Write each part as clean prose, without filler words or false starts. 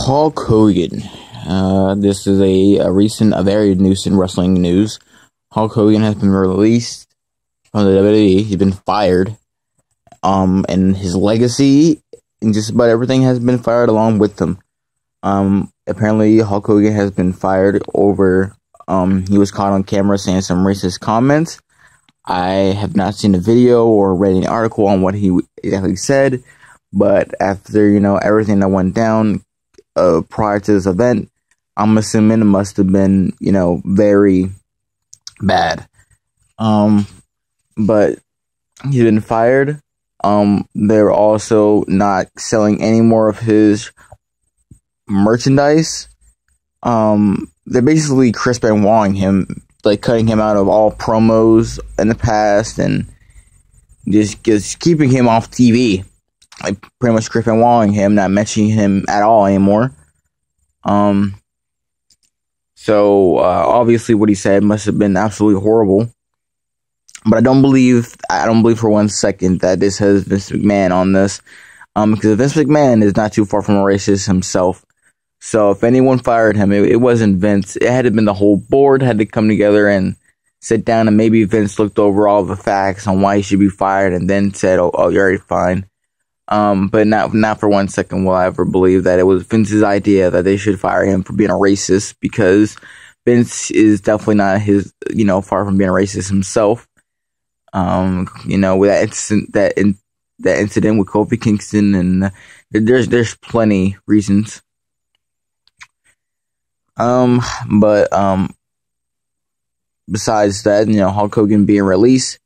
Hulk Hogan. This is a very recent wrestling news. Hulk Hogan has been released from the WWE. He's been fired. And his legacy and just about everything has been fired along with him. Apparently Hulk Hogan has been fired over, he was caught on camera saying some racist comments. I have not seen a video or read an article on what he exactly said, but after, everything that went down, prior to this event, I'm assuming it must have been, very bad. But he's been fired. They're also not selling any more of his merchandise. They're basically Chris Benoit him, like cutting him out of all promos in the past and just keeping him off TV. Like pretty much Chris Benoit him, not mentioning him at all anymore. So obviously what he said must have been absolutely horrible. But I don't believe for 1 second that this has Vince McMahon on this. Because Vince McMahon is not too far from a racist himself. So if anyone fired him, it wasn't Vince. It had to have been the whole board had to come together and sit down, and maybe Vince looked over all the facts on why he should be fired and then said, oh, you're already fine. But not for 1 second will I ever believe that it was Vince's idea that they should fire him for being a racist, because Vince is definitely not far from being a racist himself. With that incident with Kofi Kingston, and there's plenty reasons. Besides that, Hulk Hogan being released,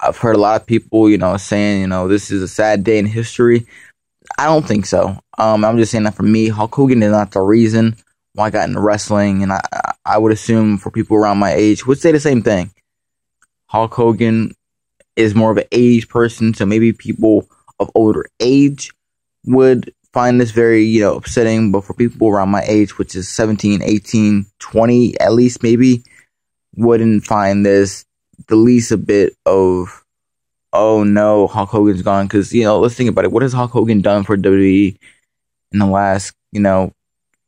I've heard a lot of people, saying, this is a sad day in history. I don't think so. I'm just saying that for me, Hulk Hogan is not the reason why I got into wrestling, and I would assume for people around my age would say the same thing. Hulk Hogan is more of an age person, so maybe people of older age would find this very, upsetting, but for people around my age, which is 17, 18, 20, at least maybe, wouldn't find this the least a bit of, oh no, Hulk Hogan's gone, because, let's think about it. What has Hulk Hogan done for WWE in the last,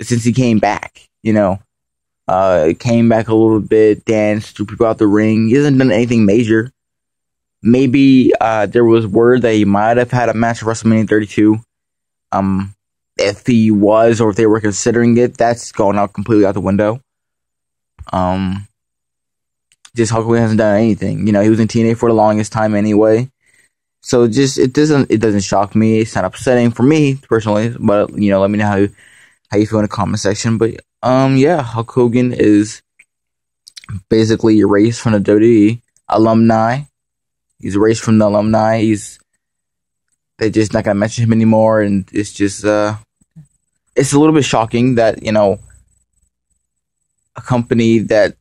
since he came back, came back a little bit, danced, threw people out the ring. He hasn't done anything major. Maybe there was word that he might have had a match at WrestleMania 32. If he was, or if they were considering it, that's going out completely out the window. Just Hulk Hogan hasn't done anything. He was in TNA for the longest time anyway. So it doesn't shock me. It's not upsetting for me personally, but let me know how you feel in the comment section. But Hulk Hogan is basically erased from the WWE alumni. He's erased from the alumni. They're just not gonna mention him anymore, and it's just it's a little bit shocking that a company that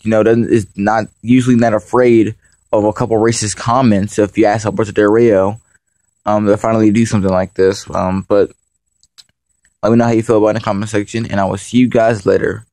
is not usually not afraid of a couple racist comments. If you ask Alberto Del Rio, they'll finally do something like this. But let me know how you feel about it in the comment section, and I will see you guys later.